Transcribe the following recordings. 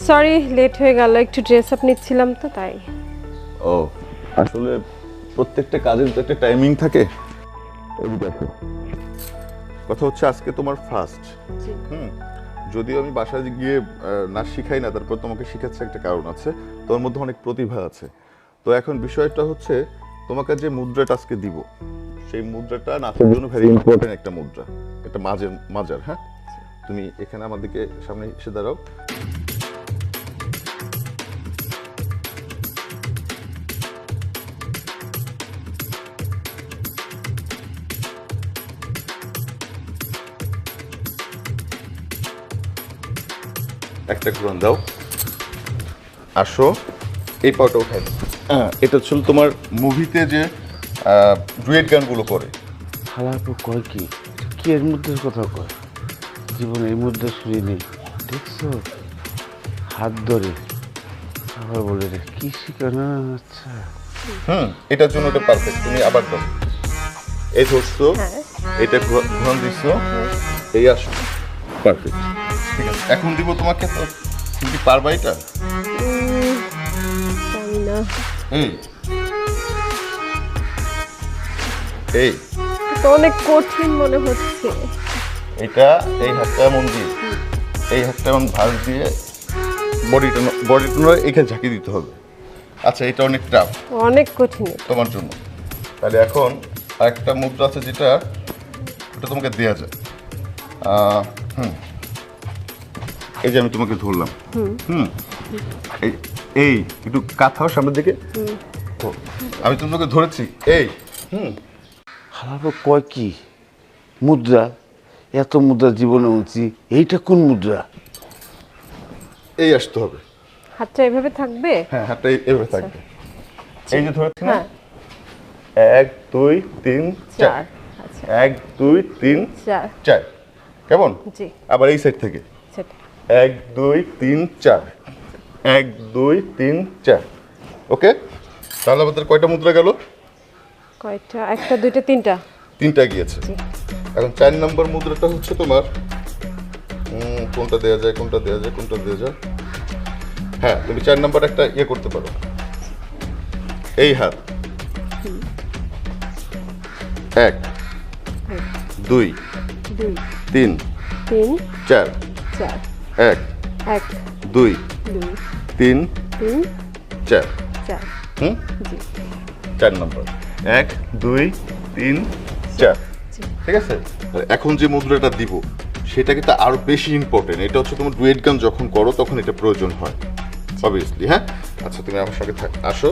Sorry late হয়ে গেল, একটু ড্রেস আপ নিচ্ছিলাম তো তাই। ও আসলে প্রত্যেকটা কাজের তো একটা টাইমিং থাকে। দেখো কথা হচ্ছে আজকে তোমার ফার্স্ট। যদিও আমি বাসায় গিয়ে নাচ শিখাই না, তারপর তোমাকে শিখাচ্ছে একটা কারণ আছে, তোমার মধ্যে অনেক প্রতিভা আছে। তো এখন বিষয়টা হচ্ছে তোমাকে যে মুদ্রাটা আজকে দিব, সেই মুদ্রাটা নাচের জন্য ভেরি ইম্পর্টেন্ট একটা মুদ্রা, একটা মাজার। হ্যাঁ, তুমি এখানে আমার দিকে সামনে এসে দাঁড়াও। একটা ঘুরান দাও, আসো এই পাটা উঠাই দাও। এটা ছিল তোমার মুভিতে যে ডুয়েট গানগুলো করে। খালাপু কয় কি কি এর মধ্যে কথা কয়, জীবনে এই মধ্যে শুনিনি। দেখছো হাত ধরে আবার বলে রে কি শিখানো। আচ্ছা এটার জন্য এটা পারফেক্ট। তুমি আবার দাও, এই ধরছো, এটা ঘুরান দিচ্ছো, এই আসো, পারফেক্ট। ঠিক আছে, এখন দিব তোমাকে। তো তুমি কি পারবা এটা? জানি না, এই এই তো অনেক কঠিন মনে হচ্ছে। এটা এই হাতটা এমন দিয়ে, এই হাতটা এমন ভাঁজ দিয়ে বডিটা এখানে ঝাঁকি দিতে হবে। আচ্ছা, এটা অনেক টাফ, অনেক কঠিন তোমার জন্য। তাহলে এখন আরেকটা মুদ্রা আছে যেটা ওটা তোমাকে দেওয়া যায়। এই যে আমি তোমাকে ধরলাম, এই এই একটু কাঁথাও সামনের দিকে। আমি তোমাকে ধরেছি, এই খালাপু কয় কি মুদ্রা, এত মুদ্রা জীবনে উঁচি, এইটা কোন মুদ্রা? এই আসতে হবে। হাতটা এভাবে থাকবে? হ্যাঁ, হাতটা এভাবে থাকবে। এই যে ধরেছি না, হ্যাঁ, 1 2 3 4। আচ্ছা 1 2 3 4 4, কেমন? জি, আবার এই সাইড থেকে সেটা 1 2 3 4, 1 2 3 4। ওকে, তাহলে আমাদের কয়টা মুদ্রা গেল? কয়টা? একটা, দুইটা, তিনটা। তিনটা গিয়েছে। এখন 4 নম্বর মুদ্রাটা হচ্ছে তোমার কোনটা দেওয়া যায়, কোনটা দেওয়া যায়, কোনটা দেওয়া যায়। হ্যাঁ, তুমি 4 নম্বর একটা ইয়ে করতে পারো। এই হাত 1 2 দুই 3 তিন 4, চার 1 এক 2 দুই 3 তিন 4। চার হুম, জি 4 নম্বর 1 2 3 4। ঠিক আছে, এখন যে মুদ্রাটা দিব সেটা কিন্তু আরো বেশি ইম্পর্টেন্ট। এটা হচ্ছে তোমার ডুয়েট গান যখন করো তখন এটা প্রয়োজন হয় অবভিয়াসলি। হ্যাঁ, আচ্ছা তুমি আমার সঙ্গে আসো।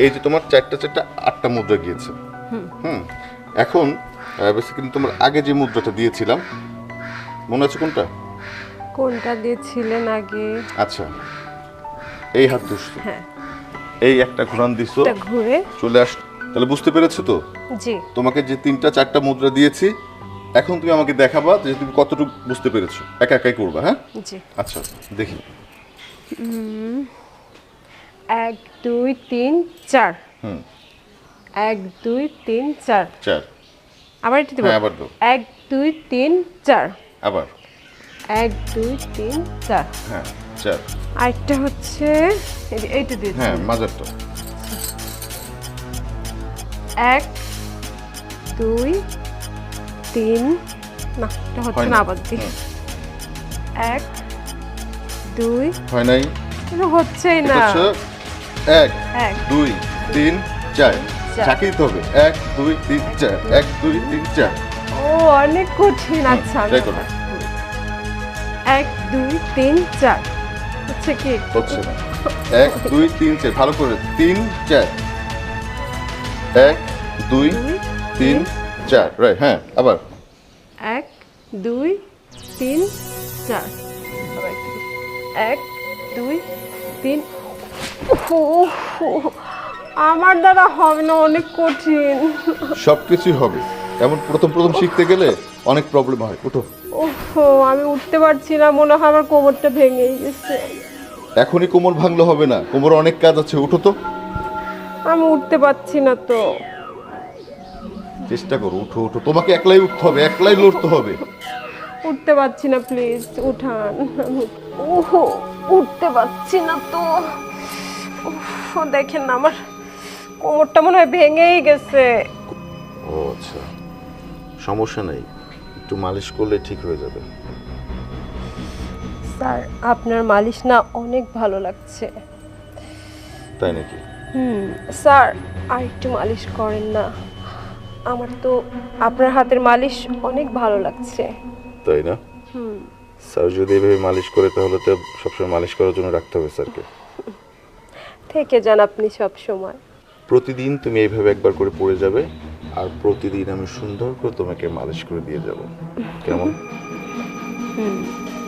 এই যে তোমার 4টা 4টা 8টা মুদ্রা গিয়েছে। এখন বেসিক্যালি তোমার আগে যে মুদ্রাটা দিয়েছিলাম মনে আছে কোনটা? কোনটা দিয়েছিলেন আগে? আচ্ছা, এই হাত ধরছো, হ্যাঁ, এই একটা ঘুরান দিছো, এটা ঘুরে চলে আস। তাহলে বুঝতে পেরেছো তো? জি, তোমাকে যে 3টা 4টা মুদ্রা দিয়েছি, এখন তুমি আমাকে দেখাবা যে তুমি কতটুকু বুঝতে পেরেছো। একা একাই করবা। হ্যাঁ, জি। আচ্ছা দেখি। 1 2 3 4 1 2 3 4। 4, আবার এটা দেব? হ্যাঁ, আবার দাও। 1 2 3 4 আবার 1 2 3 4। হ্যাঁ 4, আরেকটা হচ্ছে এইটা দিয়েছি। হ্যাঁ মাজারটা 1 2 3 না, এটা হচ্ছে না, আবার দিই। 1 2 হয় নাই। এটা হচ্ছেই এটা না। হচ্ছে 1 1 2 3 4। চার। ঝাঁকি দিতে হবে 1 2 3 4, 1 2 3 4। ও অনেক কঠিন। আচ্ছা আমি try করো। 1 2 3 4 হচ্ছে কি? হচ্ছে না। 1 2 3 4, ভালো করে 3 4, 1 2 3 4, রাইট। হ্যাঁ, আবার 1 2 3 4। 1 2 3। আমার দ্বারা হবে না, অনেক কঠিন। সবকিছুই হবে। এমন প্রথম প্রথম শিখতে গেলে অনেক প্রবলেম হয়। ওঠো। ওহো, আমি উঠতে পারছি না, মনে হয় আমার কোমরটা ভেঙেই গেছে। এখনই কোমর ভাঙলে হবে না, কোমর অনেক কাজ আছে। ওঠো তো। আমি উঠতে পারছি না তো। চেষ্টা করো, উঠো উঠো, তোমাকে একলাই উঠতে হবে, একলাই লড়তে হবে। উঠতে পারছি না, প্লিজ উঠান। ওহো, উঠতে পারছি না তো। উফ, দেখেন না, আমার কোমরটা মনে হয় ভেঙেই গেছে। ও আচ্ছা, সমস্যা নেই, একটু মালিশ করলে ঠিক হয়ে যাবে। স্যার, আপনার মালিশ না অনেক ভালো লাগছে। তাই নাকি? স্যার, আর একটু মালিশ করেন না, আমার তো আপনার হাতের মালিশ অনেক ভালো লাগছে। তাই না? স্যার যদি এভাবে মালিশ করে তাহলে তো সবসময় মালিশ করার জন্য রাখতে হবে স্যারকে। থেকে যান আপনি সব সময়। প্রতিদিন তুমি এইভাবে একবার করে পড়ে যাবে, আর প্রতিদিন আমি সুন্দর করে তোমাকে মালিশ করে দিয়ে যাব, কেমন?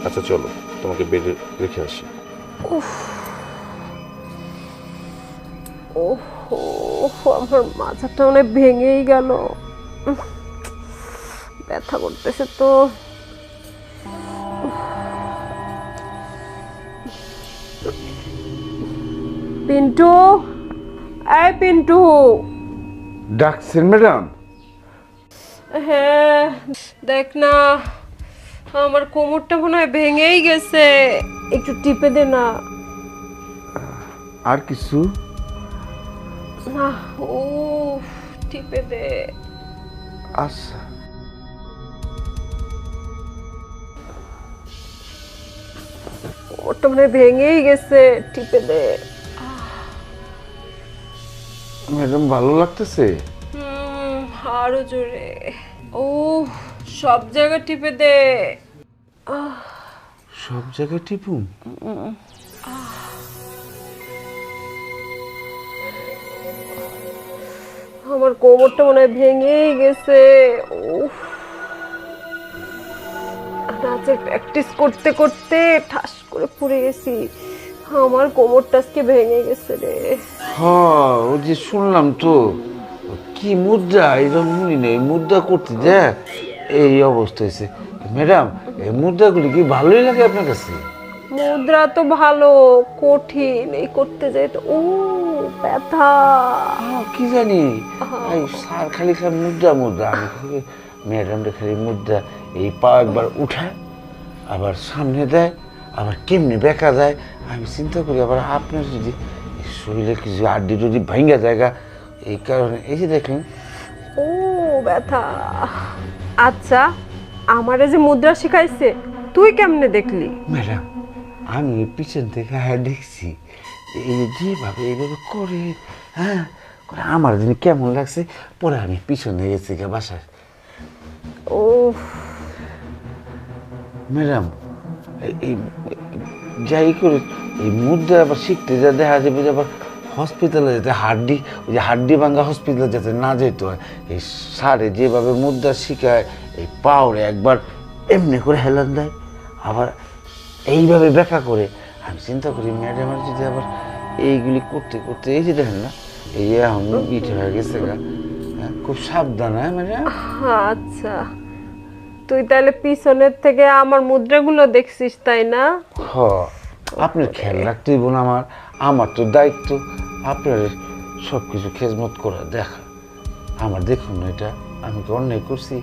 আচ্ছা চলো, তোমাকে বেডে রেখে আসি। ওহো, আমার মাথাটা অনেক ভেঙেই গেল, ব্যথা করতেছে তো। পিন্টু, এই পিন্টু। ডাকছেন ম্যাডাম? হ্যাঁ, দেখ না, আমার কোমরটা মনে হয় ভেঙেই গেছে, একটু টিপে দে না। আর কিছু? না, ও টিপে দে। আচ্ছা। কোমরটা মনে হয় ভেঙেই গেছে, টিপে দে। ম্যাডাম ভালো লাগতেছে? আরো জোরে। ও, সব জায়গা টিপে দে। সব জায়গায় টিপুন? আমার কোমরটা মনে হয় ভেঙেই গেছে। উফ, নাচের প্র্যাকটিস করতে করতে ঠাস করে পড়ে গেছি, আমার কোমরটা আজকে ভেঙে গেছে রে। হ্যাঁ, ওই যে শুনলাম তো, কি মুদ্রা, এরকম শুনি না, এই মুদ্রা করতে দেখ এই অবস্থা হয়েছে। ম্যাডাম, এই মুদ্রাগুলি কি ভালোই লাগে আপনার কাছে? মুদ্রা তো ভালো, কঠিন, এই করতে যাই তো ও ব্যথা। কি জানি, এই স্যার খালি খালি মুদ্রা মুদ্রা, আমি খালি ম্যাডামটা খালি মুদ্রা, এই পা একবার উঠায় আবার সামনে দেয়, আবার কেমনি বেঁকা যায়। আমি চিন্তা করি আবার আপনার যদি এই শরীরে কিছু আড্ডি টুডি ভাঙ্গা জায়গা, এই কারণে এই যে দেখুন। ও ব্যথা। আচ্ছা, আমারে যে মুদ্রা শিখাইছে তুই কেমনে দেখলি? ম্যাডাম, আমি ওই পিছন থেকে হ্যাঁ দেখছি, এই যেভাবে এইভাবে করে, হ্যাঁ করে আমার দিন কেমন লাগছে, পরে আমি পিছনে গেছি গা বাসায়। ও ম্যাডাম, এই যাই করে এই মুদ্রা আবার শিখতে যা দেখা যাবে যে আবার হসপিটালে যেতে হাড্ডি, ওই যে হাড্ডি ভাঙ্গা হসপিটালে যাতে না যেতে হয়, এই সারে যেভাবে মুদ্রা শিখায়, এই পাওরে একবার এমনি করে হেলান দেয়, আবার এইভাবে ব্যাখ্যা করে। আমি চিন্তা করি ম্যাডামের যদি আবার এইগুলি করতে করতে এই যে দেখেন না, এই যে এখন ইট হয়ে গেছে গা, হ্যাঁ, খুব সাবধান, হ্যাঁ ম্যাডাম। আচ্ছা, তুই তাহলে পিছনের থেকে আমার মুদ্রাগুলো দেখছিস, তাই না? হ, আপনার খেয়াল রাখতেই বোন, আমার তো দায়িত্ব আপনার সব কিছু খেজমত করা দেখা। আমার দেখুন না, এটা আমি কি অন্যায় করছি?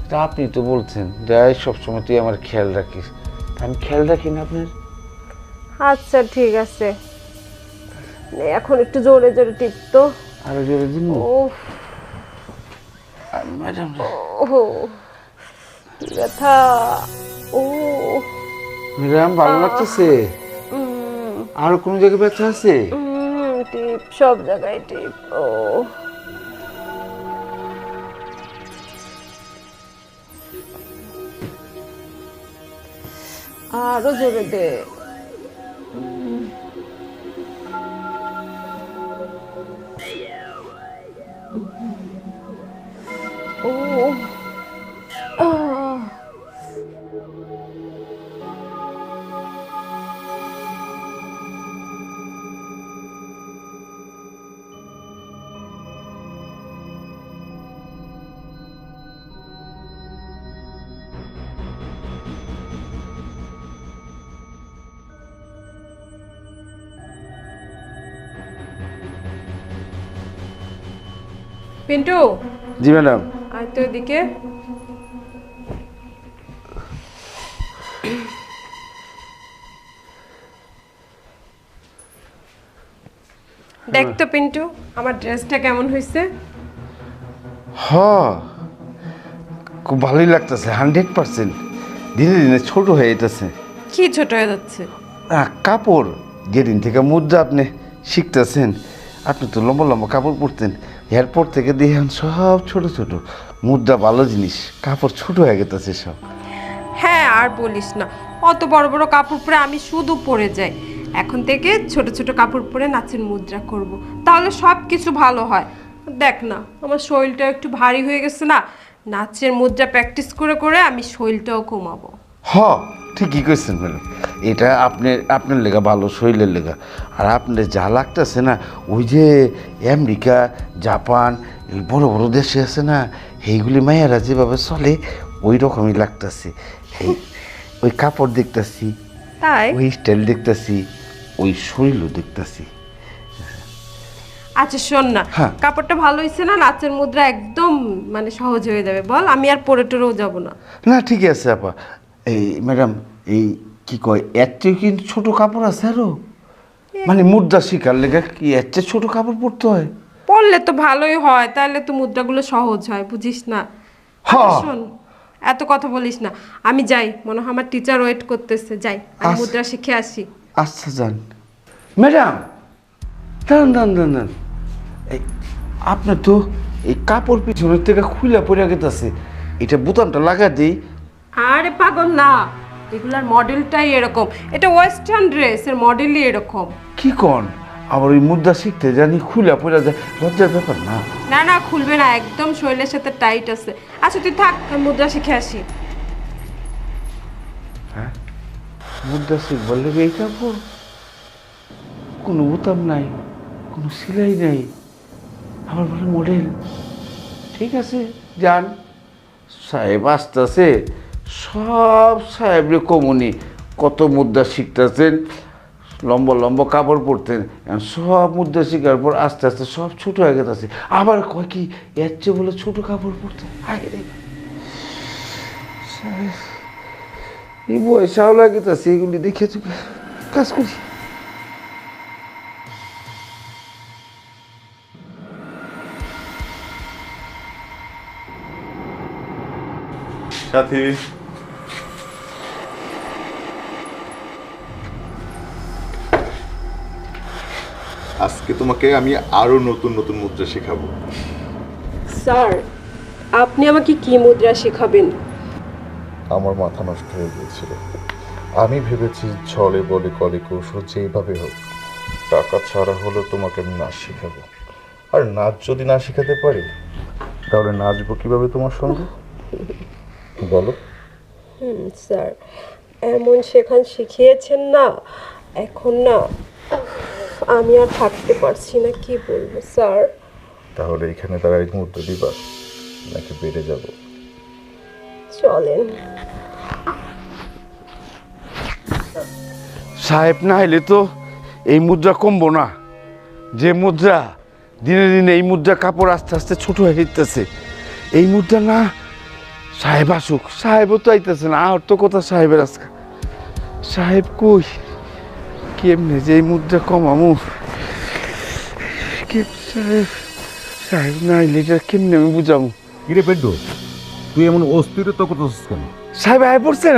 এটা আপনি তো বলছেন যাই সবসময় তুই আমার খেয়াল রাখিস, আমি খেয়াল রাখি না আপনার? আচ্ছা ঠিক আছে, নে এখন একটু জোরে জোরে টিপতো। আরো জোরে দিন ও ম্যাডাম। ও ব্যথা। ও ম্যাডাম ভালো লাগতেছে? আরো কোনো জায়গায় ব্যথা আছে? টিপ, সব জায়গায় টিপ। ও আরো জোরে দে। ও আহ পিন্টু, জি ম্যাডাম। আয় তো এদিকে। দেখ তো পিন্টু, আমার ড্রেসটা কেমন হয়েছে? হ, খুব ভালোই লাগতেছে, 100%। দিনে দিনে ছোট হয়ে যেতেছে। কি ছোট হয়ে যাচ্ছে? কাপড় যেদিন থেকে মুদ্রা আপনি শিখতেছেন, আপনি তো লম্বা লম্বা কাপড় পরতেন, এরপর থেকে দেখেন সব ছোট ছোট। মুদ্রা ভালো জিনিস, কাপড় ছোট হয়ে গেছে সব। হ্যাঁ, আর বলিস না, অত বড় বড় কাপড় পরে আমি শুধু পরে যাই। এখন থেকে ছোট ছোট কাপড় পরে নাচের মুদ্রা করব, তাহলে সব কিছু ভালো হয়। দেখ না, আমার শরীরটা একটু ভারী হয়ে গেছে না, নাচের মুদ্রা প্র্যাকটিস করে করে আমি শরীরটাও কমাবো। হ, ঠিকই কইছেন ম্যাডাম, এটা আপনার লেগা ভালো, শরীরের লেগা। আর আপনার যা লাগতেছে না, ওই যে আমেরিকা, জাপান, এই বড় বড় দেশে আছে না, এইগুলি মায়েরা যেভাবে চলে ওই রকমই লাগতেছে। ওই কাপড় দেখতেছি, তাই? ওই স্টাইল দেখতেছি, ওই শরীরও দেখতেছি। আচ্ছা শোন না, হ্যাঁ। কাপড়টা ভালো হয়েছে না, নাচের মুদ্রা একদম মানে সহজ হয়ে যাবে। বল, আমি আর পরে টরেও যাবো না। না ঠিক আছে আপা। এই ম্যাডাম, এই কি কয়, এর চেয়ে কিন্তু ছোটো কাপড় আছে আরো? মানে মুদ্রা শিকার লেগে কি এর চেয়ে ছোটো কাপড় পরতে হয়? পরলে তো ভালোই হয়, তাহলে তো মুদ্রাগুলো সহজ হয়, বুঝিস না? আচ্ছা হ্যাঁ। শোন, এত কথা বলিস না, আমি যাই, মনে হয় আমার টিচার ওয়েট করতেছে। যাই, আমি আচ্ছা। মুদ্রা শিখে আসি। আচ্ছা যান। ম্যাডাম, দাঁড়ান দাঁড়ান দাঁড়ান দাঁড়ান। এই আপনার তো এই কাপড় পিছনের থেকে খুলে পড়ে গেছে, এটা বোতামটা লাগা দিই। আরে পাগল না, এগুলার মডেলটাই এরকম, এটা ওয়েস্টার্ন ড্রেস, এর মডেলই এরকম। কি কন, আবার ওই মুদ্রা শিখতে জানি খুলে পড়ে যায়, লজ্জার ব্যাপার না? না না, খুলবে না, একদম শরীরের সাথে টাইট আছে। আচ্ছা তুই থাক, আমি মুদ্রা শিখে আসি। হ্যাঁ, মুদ্রা শিখবার লেগে এই কাপড়, কোনো বোতাম নাই, কোনো সেলাই নেই, আবার বলে মডেল। ঠিক আছে যান, সাহেব আসতেছে, সব সাহেবরে কমুনি কত মুদ্রা শিখতেছেন, লম্বা লম্বা কাপড় পরতেন, এখন সব মুদ্রা শিখার পর আস্তে আস্তে সব ছোট হয়ে গেছে। আবার কয় কি এর চেয়ে বলে ছোট কাপড় পরতে আগে রে সাহেব, এই বয়সাও লাগেছে, এগুলি দেখে চুকে কাজ করি। সাথী, আজকে তোমাকে আমি আরো নতুন নতুন মুদ্রা শেখাবো। স্যার, আপনি আমাকে কি মুদ্রা শেখাবেন? আমার মাথা নষ্ট হয়ে গিয়েছিল, আমি ভেবেছি ছলে বলে কলে কৌশল যেইভাবে হোক টাকা ছাড়া হলেও তোমাকে আমি নাচ শেখাবো। আর নাচ যদি না শেখাতে পারি তাহলে নাচবো কিভাবে তোমার সঙ্গে, বলো? স্যার, এমন শেখান শিখিয়েছেন না, এখন না আমি আর থাকতে পারছি না, কি বলবো স্যার। তাহলে এখানে দাঁড়াই মুদ্রা দিবা নাকি বেড়ে যাব? চলেন। সাহেব না হলে তো এই মুদ্রা কমবো না। যে মুদ্রা দিনে দিনে এই মুদ্রা কাপড় আস্তে আস্তে ছোট হয়ে যেতেছে, এই মুদ্রা না, সাহেব আসুক। সাহেবও তো আইতেছে না, আর তো কথা সাহেবের আজকে। সাহেব কই, কেমনে যে এই মুদ্রা কমামু? সাহেব সাহেব না আইলে এটা কেমনে আমি বুঝামু? কিরে পেড্ডু, তুই এমন অস্থিরতা করতেছিস কেন? সাহেব আয় পড়ছেন,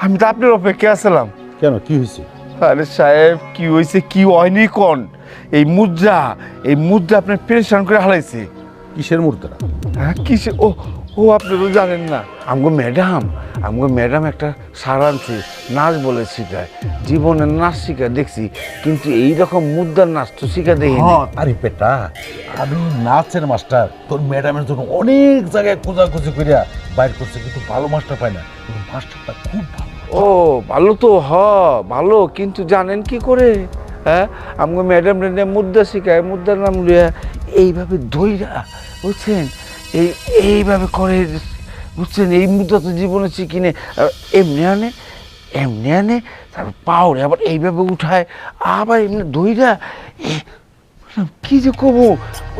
আমি তো আপনার অপেক্ষা আসলাম। কেন, কি হয়েছে? আরে সাহেব, কি হয়েছে কি হয়নি কোন? এই মুদ্রা আপনার পেরেশান করে হারাইছে। কিসের মুদ্রা? হ্যাঁ কিসে? ও ও আপনি তো জানেন না, আমগো ম্যাডাম একটা সার আনছে, নাচ বলে শিখায়। জীবনে নাচ শিখা দেখছি, কিন্তু এইরকম মুদ্রার নাচ তো শিখা দেখি। আরে বেটা, আমি নাচের মাস্টার, তোর ম্যাডামের জন্য অনেক জায়গায় খোঁজাখুঁজি করিয়া বাইর করছে, কিন্তু ভালো মাস্টার পাই না। কিন্তু মাস্টারটা খুব ভালো। ও ভালো তো, ভালো, কিন্তু জানেন কি করে? হ্যাঁ, আমগো ম্যাডাম মুদ্রা শিখায়, মুদ্রার নাম লইয়া এইভাবে ধইরা, বুঝছেন, এইভাবে করে, বুঝছেন। এই মুদ্রা তো জীবনে শিখিনি। এমনি আনে তারপর পাওড়ে আবার এইভাবে উঠায়, আবার এমনি ধইরা কি যে কব,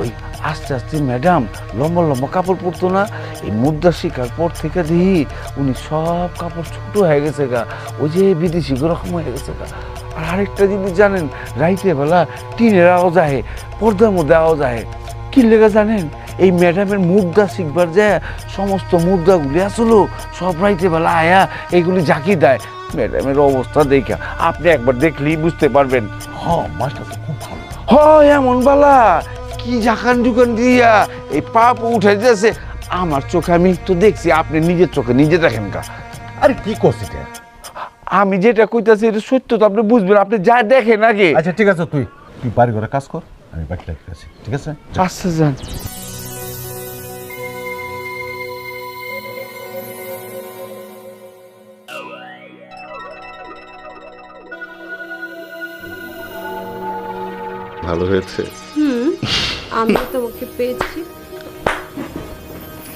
ওই আস্তে আস্তে ম্যাডাম লম্বা লম্বা কাপড় পরতো না, এই মুদ্রা শিকার পর থেকে দেখি উনি সব কাপড় ছোট হয়ে গেছে গা, ওই যে বিদেশি রকম হয়ে গেছে গা। আর আরেকটা জিনিস জানেন, রাইতে বেলা টিনের আওয়াজ আহে, পর্দার মধ্যে আওয়াজ আহে, কি লেগে জানেন? এই ম্যাডামের মুদ্রা শিখবার যায় সমস্ত মুদ্রাগুলি আসলো সব রাইতে বেলা আয়া এইগুলি ঝাঁকি দেয়। ম্যাডামের অবস্থা দেখা আপনি একবার দেখলেই বুঝতে পারবেন। হ্যাঁ, মাছটা তো খুব ভালো। হয় এমন বালা, কি ঝাঁকান ঝুকান দিয়া এই পাপ উঠে যাচ্ছে আমার চোখে, আমি তো দেখছি, আপনি নিজের চোখে নিজে দেখেন কা। আরে কি করছিস এটা? আমি যেটা কইতাছি এটা সত্য তো আপনি বুঝবেন, আপনি যা দেখেন আগে। আচ্ছা ঠিক আছে, তুই তুই বাড়ি ঘরে কাজ কর, আমি বাকিটা আছি, ঠিক আছে? আচ্ছা যান। ভালো হয়েছে। আমি তোমাকে পেয়েছি।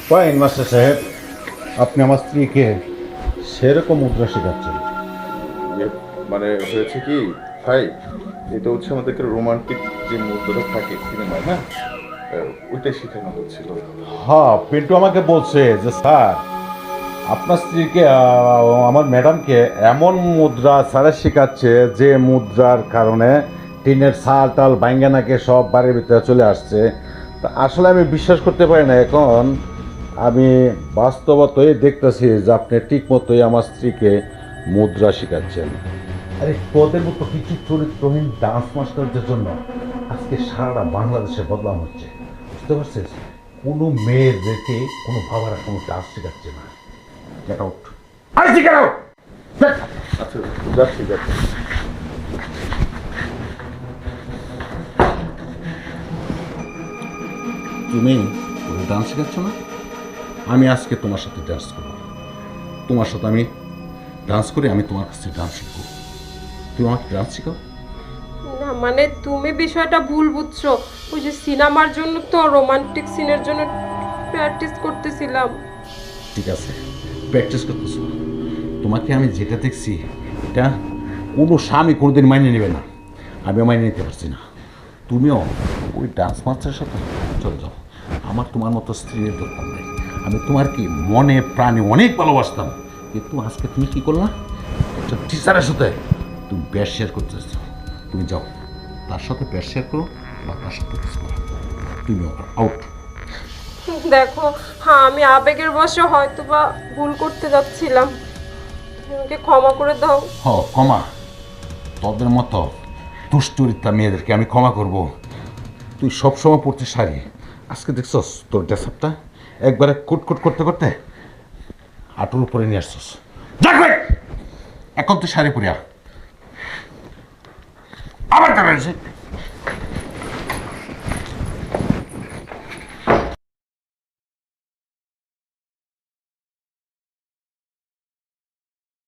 ফাইন মাস্টার সাহেব, আপনি আমার স্ত্রীকে সেরকম মুদ্রা শেখাচ্ছেন। মানে হয়েছে কি ভাই, এটা হচ্ছে আমাদেরকে রোমান্টিক যে মুহূর্তটা থাকে সিনেমায়, না ওইটাই শেখানো হচ্ছিল। হ্যাঁ, পিন্টু আমাকে বলছে যে স্যার আপনার স্ত্রীকে আমার ম্যাডামকে এমন মুদ্রা স্যারে শেখাচ্ছে যে মুদ্রার কারণে টিনের ছাল টাল ভাঙ্গা নাকে সব বাড়ির ভিতরে চলে আসছে। তা আসলে আমি বিশ্বাস করতে পারি না, এখন আমি বাস্তবতই দেখতেছি যে আপনি ঠিক মতোই আমার স্ত্রীকে মুদ্রা শেখাচ্ছেন। আরে তোদের মতো কিছু চরিত্রহীন ডান্স মাস্টারদের জন্য আজকে সারাটা বাংলাদেশে বদনাম হচ্ছে, বুঝতে পারছিস? কোনো মেয়ের রেখে কোনো বাবারা কোনো ডান্স শেখাচ্ছে না। Get out! আরে গেট আউট! আচ্ছা যাচ্ছি যাচ্ছি। তুমি ওই ডান্স শেখাচ্ছ না, আমি আজকে তোমার সাথে ডান্স করবো। তোমার সাথে আমি ডান্স করি, আমি তোমার কাছে ডান্স শিখবো। তুমি আমাকে ডান্স শেখাও। না মানে তুমি বিষয়টা ভুল বুঝছো। ওই যে সিনেমার জন্য তো রোমান্টিক সিনের জন্য প্র্যাকটিস করতেছিলাম। ঠিক আছে, প্র্যাকটিস করতেছো। তোমাকে আমি যেটা দেখছি এটা কোনো স্বামী কোনোদিন মাইনে নেবে না, আমিও মাইনে নিতে পারছি না। তুমিও ওই ডান্স মাস্টারের সাথে চলে যাও। আমার তোমার মতো স্ত্রীর দরকার নেই। আমি তোমার কি মনে প্রাণে অনেক ভালোবাসতাম, কিন্তু আজকে তুমি কী করলা? একটা টিচারের সাথে তুমি ব্যাট শেয়ার করতেছ। তুমি যাও, তার সাথে ব্যাট শেয়ার করো বা তার সাথে কিস করো। তুমি আউট। দেখো, হ্যাঁ আমি আবেগের বশে হয়তো বা ভুল করতে যাচ্ছিলাম, আমাকে ক্ষমা করে দাও। ক্ষমা? তোদের মতো দুশ্চরিত্রা মেয়েদেরকে আমি ক্ষমা করব? তুই সবসময় পড়তে শাড়ি, আজকে দেখছস তোর ড্রেসআপটা একবারে কুটকুট করতে করতে হাঁটুর উপরে নিয়ে আসছস। এখন তুই শাড়ি পরিয়া আবার দাঁড়াইছে।